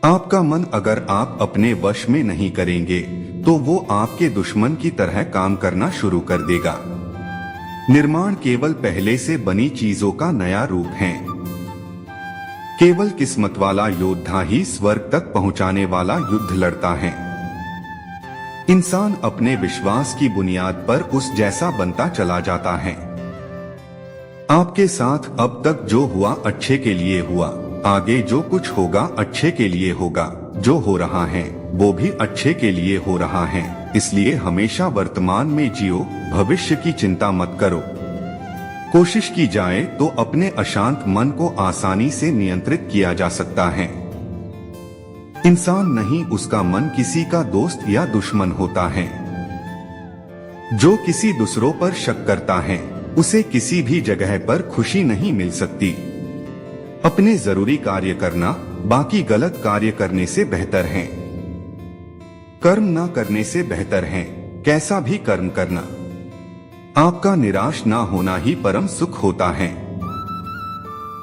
आपका मन अगर आप अपने वश में नहीं करेंगे तो वो आपके दुश्मन की तरह काम करना शुरू कर देगा। निर्माण केवल पहले से बनी चीजों का नया रूप है। केवल किस्मत वाला योद्धा ही स्वर्ग तक पहुंचाने वाला युद्ध लड़ता है। इंसान अपने विश्वास की बुनियाद पर उस जैसा बनता चला जाता है। आपके साथ अब तक जो हुआ अच्छे के लिए हुआ, आगे जो कुछ होगा अच्छे के लिए होगा, जो हो रहा है वो भी अच्छे के लिए हो रहा है। इसलिए हमेशा वर्तमान में जियो, भविष्य की चिंता मत करो। कोशिश की जाए तो अपने अशांत मन को आसानी से नियंत्रित किया जा सकता है। इंसान नहीं, उसका मन किसी का दोस्त या दुश्मन होता है। जो किसी दूसरों पर शक करता है उसे किसी भी जगह पर खुशी नहीं मिल सकती। अपने जरूरी कार्य करना बाकी गलत कार्य करने से बेहतर है। कर्म ना करने से बेहतर है कैसा भी कर्म करना। आपका निराश ना होना ही परम सुख होता है।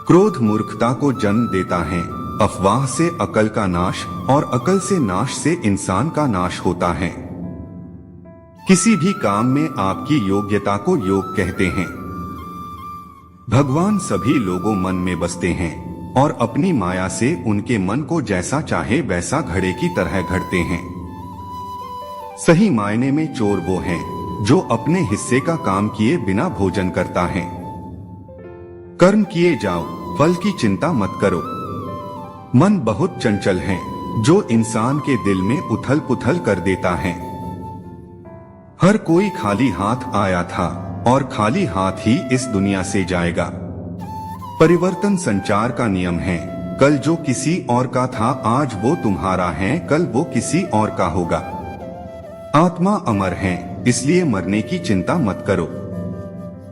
क्रोध मूर्खता को जन्म देता है। अफवाह से अकल का नाश और अकल से नाश से इंसान का नाश होता है। किसी भी काम में आपकी योग्यता को योग कहते हैं। भगवान सभी लोगों मन में बसते हैं और अपनी माया से उनके मन को जैसा चाहे वैसा घड़े की तरह घड़ते हैं। सही मायने में चोर वो है जो अपने हिस्से का काम किए बिना भोजन करता है। कर्म किए जाओ, फल की चिंता मत करो। मन बहुत चंचल है जो इंसान के दिल में उथल पुथल कर देता है। हर कोई खाली हाथ आया था और खाली हाथ ही इस दुनिया से जाएगा। परिवर्तन संचार का नियम है। कल जो किसी और का था आज वो तुम्हारा है, कल वो किसी और का होगा। आत्मा अमर है इसलिए मरने की चिंता मत करो।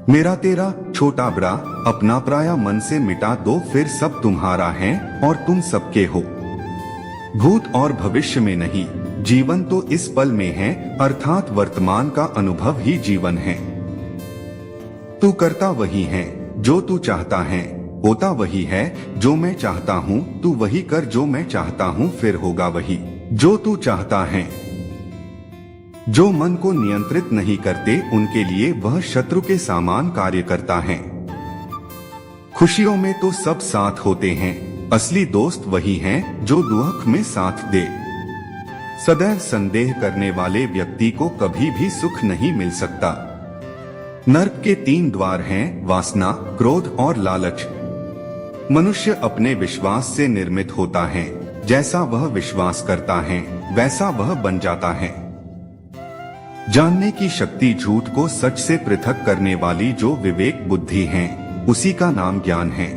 मेरा तेरा, छोटा बड़ा, अपना पराया मन से मिटा दो, फिर सब तुम्हारा है और तुम सबके हो। भूत और भविष्य में नहीं, जीवन तो इस पल में है, अर्थात वर्तमान का अनुभव ही जीवन है। तू करता वही है जो तू चाहता है, होता वही है जो मैं चाहता हूँ। तू वही कर जो मैं चाहता हूँ, फिर होगा वही जो तू चाहता है। जो मन को नियंत्रित नहीं करते उनके लिए वह शत्रु के समान कार्य करता है। खुशियों में तो सब साथ होते हैं, असली दोस्त वही हैं जो दुख में साथ दे। सदैव संदेह करने वाले व्यक्ति को कभी भी सुख नहीं मिल सकता। नरक के 3 द्वार हैं, वासना, क्रोध और लालच। मनुष्य अपने विश्वास से निर्मित होता है। जैसा वह विश्वास करता है वैसा वह बन जाता है। जानने की शक्ति झूठ को सच से पृथक करने वाली जो विवेक बुद्धि है उसी का नाम ज्ञान है।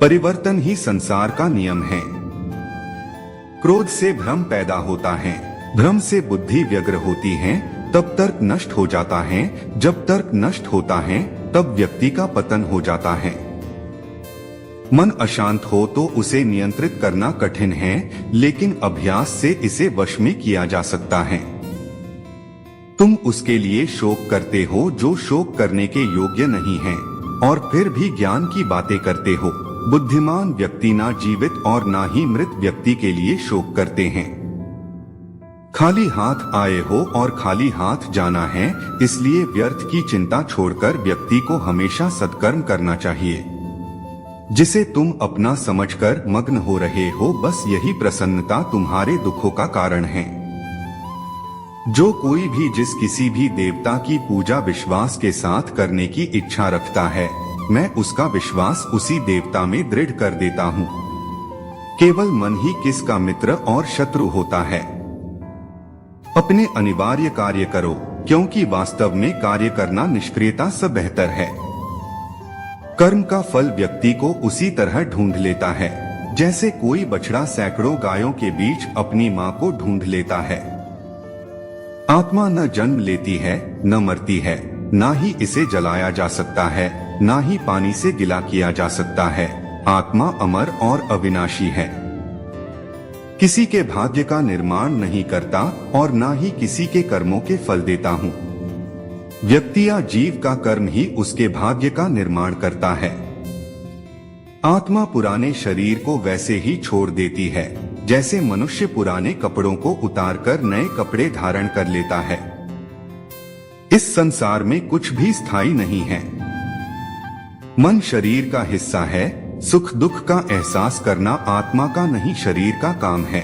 परिवर्तन ही संसार का नियम है। क्रोध से भ्रम पैदा होता है, भ्रम से बुद्धि व्यग्र होती है, तब तर्क नष्ट हो जाता है। जब तर्क नष्ट होता है तब व्यक्ति का पतन हो जाता है। मन अशांत हो तो उसे नियंत्रित करना कठिन है, लेकिन अभ्यास से इसे वश में किया जा सकता है। तुम उसके लिए शोक करते हो जो शोक करने के योग्य नहीं है और फिर भी ज्ञान की बातें करते हो। बुद्धिमान व्यक्ति ना जीवित और ना ही मृत व्यक्ति के लिए शोक करते हैं। खाली हाथ आए हो और खाली हाथ जाना है, इसलिए व्यर्थ की चिंता छोड़कर व्यक्ति को हमेशा सत्कर्म करना चाहिए। जिसे तुम अपना समझकर मग्न हो रहे हो, बस यही प्रसन्नता तुम्हारे दुखों का कारण है। जो कोई भी जिस किसी भी देवता की पूजा विश्वास के साथ करने की इच्छा रखता है, मैं उसका विश्वास उसी देवता में दृढ़ कर देता हूँ। केवल मन ही किसका मित्र और शत्रु होता है। अपने अनिवार्य कार्य करो, क्योंकि वास्तव में कार्य करना निष्क्रियता से बेहतर है। कर्म का फल व्यक्ति को उसी तरह ढूंढ लेता है जैसे कोई बछड़ा सैकड़ों गायों के बीच अपनी माँ को ढूंढ लेता है। आत्मा न जन्म लेती है न मरती है, ना ही इसे जलाया जा सकता है, ना ही पानी से गिला किया जा सकता है। आत्मा अमर और अविनाशी है। किसी के भाग्य का निर्माण नहीं करता और ना ही किसी के कर्मों के फल देता हूँ। व्यक्ति या जीव का कर्म ही उसके भाग्य का निर्माण करता है। आत्मा पुराने शरीर को वैसे ही छोड़ देती है जैसे मनुष्य पुराने कपड़ों को उतारकर नए कपड़े धारण कर लेता है। इस संसार में कुछ भी स्थायी नहीं है। मन शरीर का हिस्सा है। सुख दुख का एहसास करना आत्मा का नहीं शरीर का काम है।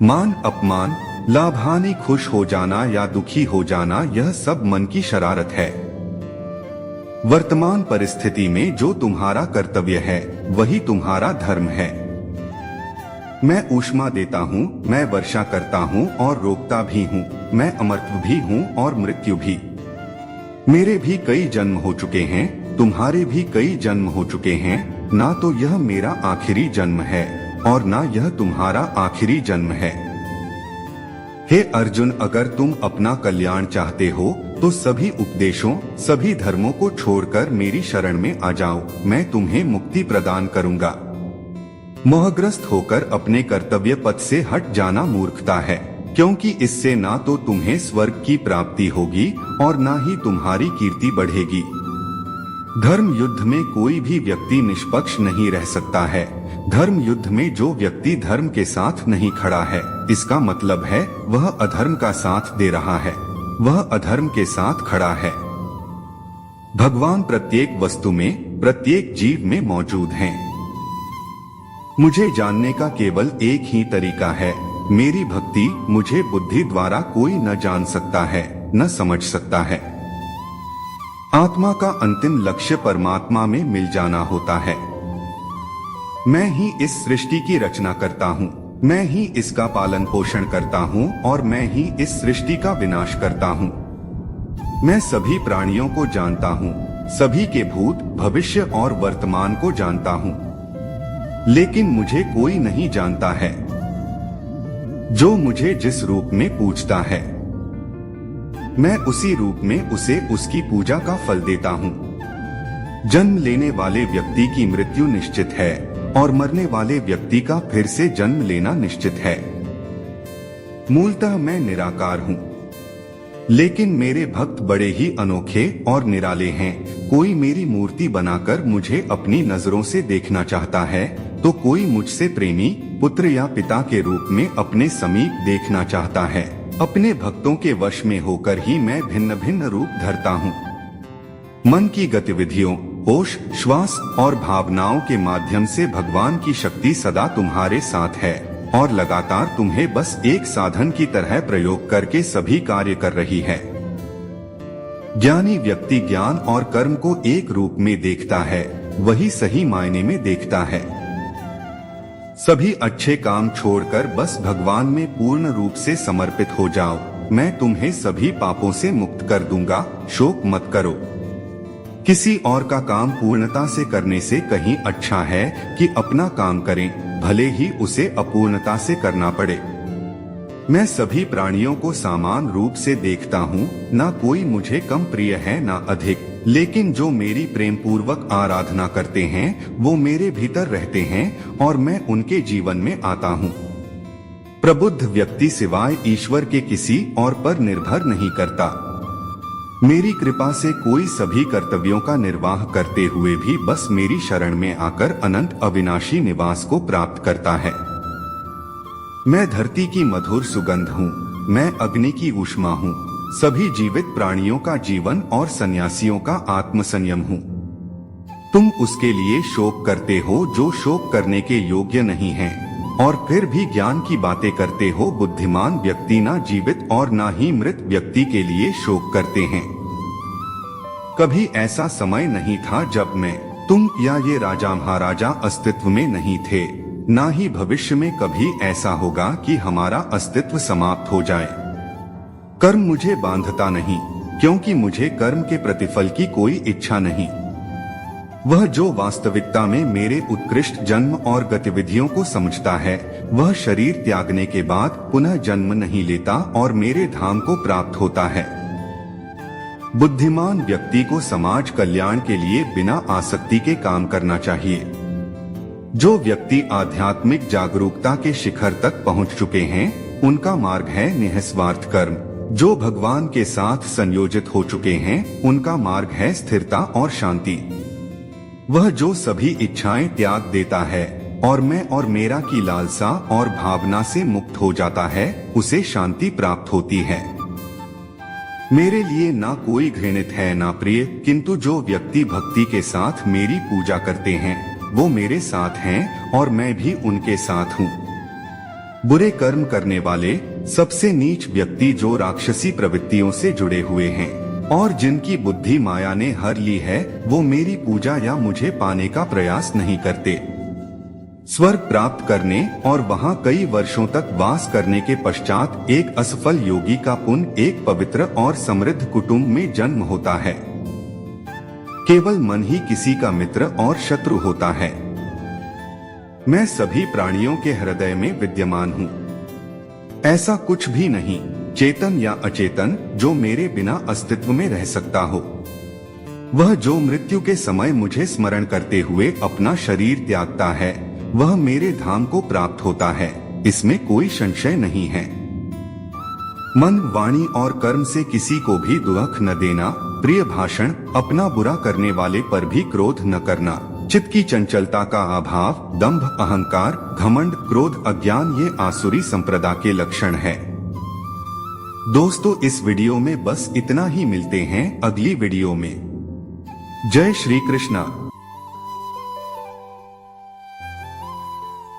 मान अपमान, लाभ हानि, खुश हो जाना या दुखी हो जाना, यह सब मन की शरारत है। वर्तमान परिस्थिति में जो तुम्हारा कर्तव्य है वही तुम्हारा धर्म है। मैं ऊष्मा देता हूँ, मैं वर्षा करता हूँ और रोकता भी हूँ, मैं अमरत्व भी हूँ और मृत्यु भी। मेरे भी कई जन्म हो चुके हैं, तुम्हारे भी कई जन्म हो चुके हैं। ना तो यह मेरा आखिरी जन्म है और ना यह तुम्हारा आखिरी जन्म है। हे अर्जुन, अगर तुम अपना कल्याण चाहते हो तो सभी उपदेशों, सभी धर्मों को छोड़कर मेरी शरण में आ जाओ, मैं तुम्हें मुक्ति प्रदान करूंगा। मोहग्रस्त होकर अपने कर्तव्य पथ से हट जाना मूर्खता है, क्योंकि इससे ना तो तुम्हें स्वर्ग की प्राप्ति होगी और ना ही तुम्हारी कीर्ति बढ़ेगी। धर्म युद्ध में कोई भी व्यक्ति निष्पक्ष नहीं रह सकता है। धर्म युद्ध में जो व्यक्ति धर्म के साथ नहीं खड़ा है, इसका मतलब है वह अधर्म का साथ दे रहा है, वह अधर्म के साथ खड़ा है। भगवान प्रत्येक वस्तु में, प्रत्येक जीव में मौजूद हैं। मुझे जानने का केवल एक ही तरीका है, मेरी भक्ति। मुझे बुद्धि द्वारा कोई न जान सकता है, न समझ सकता है। आत्मा का अंतिम लक्ष्य परमात्मा में मिल जाना होता है। मैं ही इस सृष्टि की रचना करता हूँ, मैं ही इसका पालन पोषण करता हूँ और मैं ही इस सृष्टि का विनाश करता हूँ। मैं सभी प्राणियों को जानता हूँ, सभी के भूत, भविष्य और वर्तमान को जानता हूँ, लेकिन मुझे कोई नहीं जानता है। जो मुझे जिस रूप में पूजता है, मैं उसी रूप में उसे उसकी पूजा का फल देता हूँ। जन्म लेने वाले व्यक्ति की मृत्यु निश्चित है और मरने वाले व्यक्ति का फिर से जन्म लेना निश्चित है। मूलतः मैं निराकार हूँ, लेकिन मेरे भक्त बड़े ही अनोखे और निराले हैं। कोई मेरी मूर्ति बनाकर मुझे अपनी नजरों से देखना चाहता है, तो कोई मुझसे प्रेमी, पुत्र या पिता के रूप में अपने समीप देखना चाहता है। अपने भक्तों के वश में होकर ही मैं भिन्न भिन्न रूप धरता हूँ। मन की गतिविधियों, होश, श्वास और भावनाओं के माध्यम से भगवान की शक्ति सदा तुम्हारे साथ है और लगातार तुम्हें बस एक साधन की तरह प्रयोग करके सभी कार्य कर रही है। ज्ञानी व्यक्ति ज्ञान और कर्म को एक रूप में देखता है, वही सही मायने में देखता है। सभी अच्छे काम छोड़कर बस भगवान में पूर्ण रूप से समर्पित हो जाओ। मैं तुम्हें सभी पापों से मुक्त कर दूंगा, शोक मत करो। किसी और का काम पूर्णता से करने से कहीं अच्छा है कि अपना काम करें, भले ही उसे अपूर्णता से करना पड़े। मैं सभी प्राणियों को समान रूप से देखता हूँ, ना कोई मुझे कम प्रिय है ना अधिक, लेकिन जो मेरी प्रेम पूर्वक आराधना करते हैं वो मेरे भीतर रहते हैं और मैं उनके जीवन में आता हूँ। प्रबुद्ध व्यक्ति सिवाय ईश्वर के किसी और पर निर्भर नहीं करता। मेरी कृपा से कोई सभी कर्तव्यों का निर्वाह करते हुए भी बस मेरी शरण में आकर अनंत अविनाशी निवास को प्राप्त करता है। मैं धरती की मधुर सुगंध हूँ, मैं अग्नि की ऊष्मा हूँ, सभी जीवित प्राणियों का जीवन और सन्यासियों का आत्मसंयम हूँ। तुम उसके लिए शोक करते हो जो शोक करने के योग्य नहीं है, और फिर भी ज्ञान की बातें करते हो। बुद्धिमान व्यक्ति ना जीवित और ना ही मृत व्यक्ति के लिए शोक करते हैं। कभी ऐसा समय नहीं था जब मैं, तुम या ये राजा महाराजा अस्तित्व में नहीं थे, ना ही भविष्य में कभी ऐसा होगा कि हमारा अस्तित्व समाप्त हो जाए। कर्म मुझे बांधता नहीं, क्योंकि मुझे कर्म के प्रतिफल की कोई इच्छा नहीं। वह जो वास्तविकता में मेरे उत्कृष्ट जन्म और गतिविधियों को समझता है, वह शरीर त्यागने के बाद पुनः जन्म नहीं लेता और मेरे धाम को प्राप्त होता है। बुद्धिमान व्यक्ति को समाज कल्याण के लिए बिना आसक्ति के काम करना चाहिए। जो व्यक्ति आध्यात्मिक जागरूकता के शिखर तक पहुंच चुके हैं, उनका मार्ग है निःस्वार्थ कर्म। जो भगवान के साथ संयोजित हो चुके हैं, उनका मार्ग है स्थिरता और शांति। वह जो सभी इच्छाएं त्याग देता है और मैं और मेरा की लालसा और भावना से मुक्त हो जाता है, उसे शांति प्राप्त होती है। मेरे लिए ना कोई घृणित है ना प्रिय, किंतु जो व्यक्ति भक्ति के साथ मेरी पूजा करते हैं वो मेरे साथ हैं और मैं भी उनके साथ हूँ। बुरे कर्म करने वाले सबसे नीच व्यक्ति जो राक्षसी प्रवृत्तियों से जुड़े हुए हैं और जिनकी बुद्धि माया ने हर ली है, वो मेरी पूजा या मुझे पाने का प्रयास नहीं करते। स्वर्ग प्राप्त करने और वहां कई वर्षों तक वास करने के पश्चात एक असफल योगी का पुण्य एक पवित्र और समृद्ध कुटुंब में जन्म होता है। केवल मन ही किसी का मित्र और शत्रु होता है। मैं सभी प्राणियों के हृदय में विद्यमान हूँ। ऐसा कुछ भी नहीं, चेतन या अचेतन, जो मेरे बिना अस्तित्व में रह सकता हो। वह जो मृत्यु के समय मुझे स्मरण करते हुए अपना शरीर त्यागता है, वह मेरे धाम को प्राप्त होता है, इसमें कोई संशय नहीं है। मन, वाणी और कर्म से किसी को भी दुख न देना, प्रिय भाषण, अपना बुरा करने वाले पर भी क्रोध न करना, चित्त की चंचलता का अभाव, दंभ, अहंकार, घमंड, क्रोध, अज्ञान, ये आसुरी संप्रदा के लक्षण है। दोस्तों, इस वीडियो में बस इतना ही। मिलते हैं अगली वीडियो में। जय श्री कृष्णा।